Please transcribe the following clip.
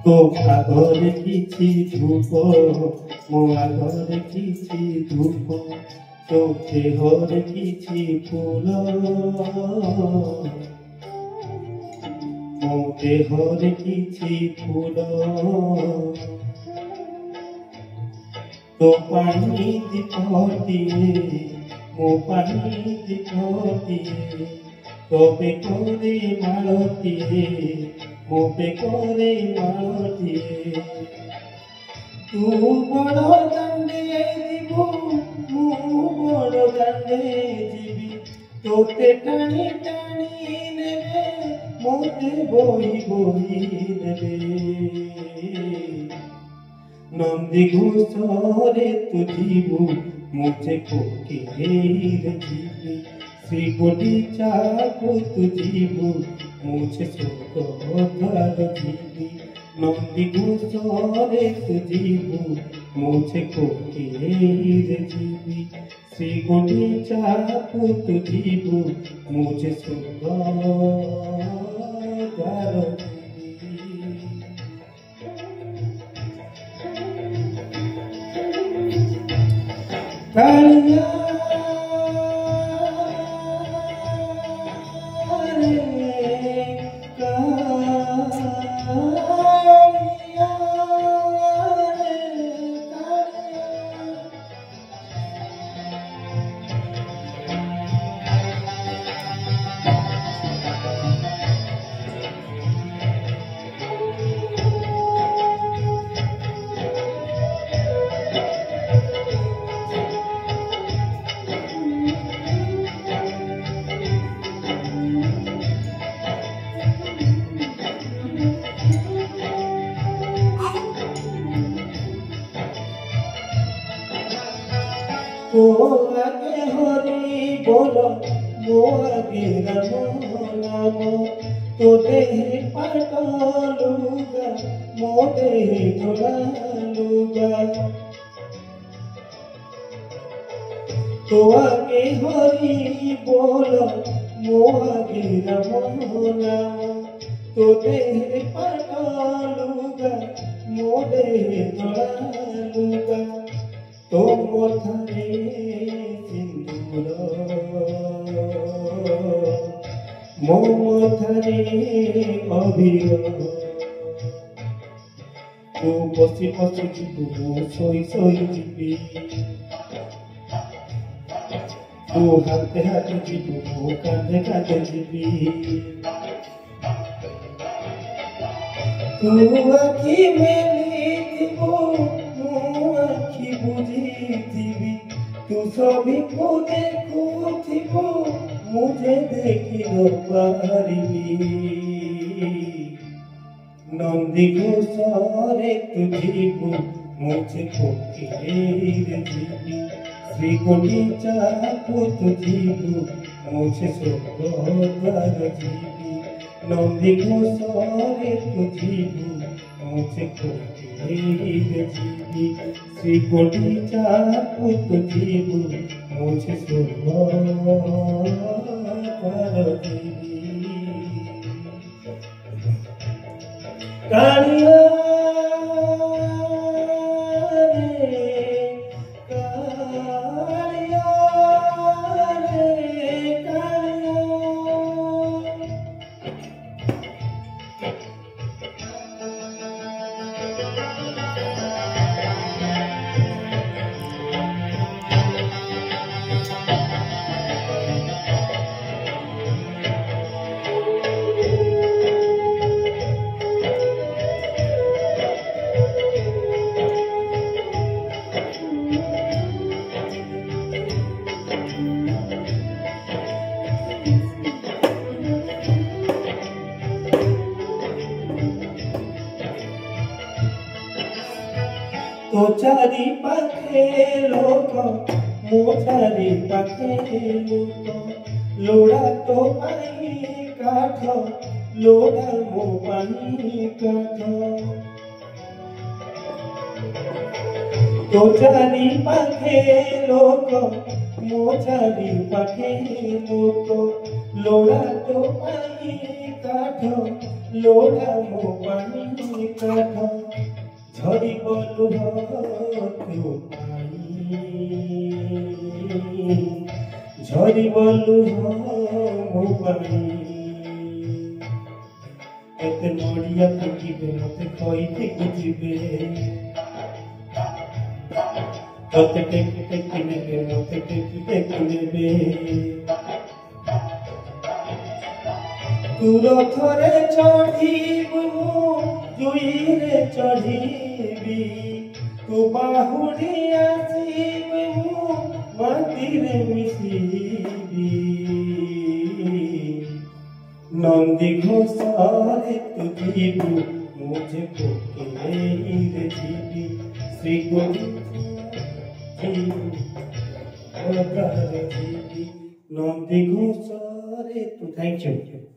तो आगरे किछि धूप मो आगरे किछि धूप तो देहरे किछि फूल मो देहरे किछि फूल तो पानी दीपटिए मो पानी दीपटिए तो बेकोरे मालतिए मो बेकोरे मालतिए तू बड़ दांडे जीवु मु बड़ दांडे जीवी तोते टाणी टाणी नेबे मोते बोई बोई नेबे नंदी घोषरे तू जीवु मुझे कोकिले जीवी श्री गुंडीचा को तू जीवु मुझे सुखद्वार जीवी नंदी घोषरे तू जीवु मुझे कोकिले जीवी श्री गुंडीचा को तू जीवु मुझे सुखद्वार कालिया रे कालिया रे तो आगे हरि बोल मो आगे राम नाम तो देह पाटलुगा मो देह धोलालुगा तो आगे हरि बोल मो आगे राम नाम तो देह पाटलुगा मो देह धोलालुगा तो मोथरे सिंदूर मो मोथरे अबीर तू बसी बसी जीवु मो सोई सोई जीवी तू हाथे हाथे जीवु मो कांधे कांधे जीवी तू आखि मेली जीवु आखि बुझीथिबी तू सभी को देखुथिबो मुझे देखि न पारिबी नंदी घोषरे तू जीवु मुझे कोकिले जीवी श्री गुंडीचा को तू जीवु मुझे स्वर्गद्वार जीवी नंदी घोषरे तू जीवु मुझे कोकिले जीवी श्री गुंडीचा को तू जीवु मुझे स्वर्गद्वार जीवी कालिया रे कालिया रे कालिया तो चारी पाखे लोक मो चारी पाखे लोक लोड़ा तो पानी काठ लोड़ा मो पानी काठ तो चारी पाखे लोक मो चारी पाखे लोक लोड़ा तो पानी काठ लोढ़ा मो पानी काठ झरी लुह तु झरी लुह मो पानी एते नड़िया फेंकिबे मते खइते कुचिबे तोते टेकी टेकी नेबे मते टेकी टेकी नेबे तू रथरे चढ़ीबू जुईरे चढ़ीबी तू बाहुड़ी आसीबू माटीरे मिसीबी नंदी घोषारे तू जीबू मुझे कोकेरे जीबी श्री गोविंद जीबी नंदी घोषारे तू थैंक यू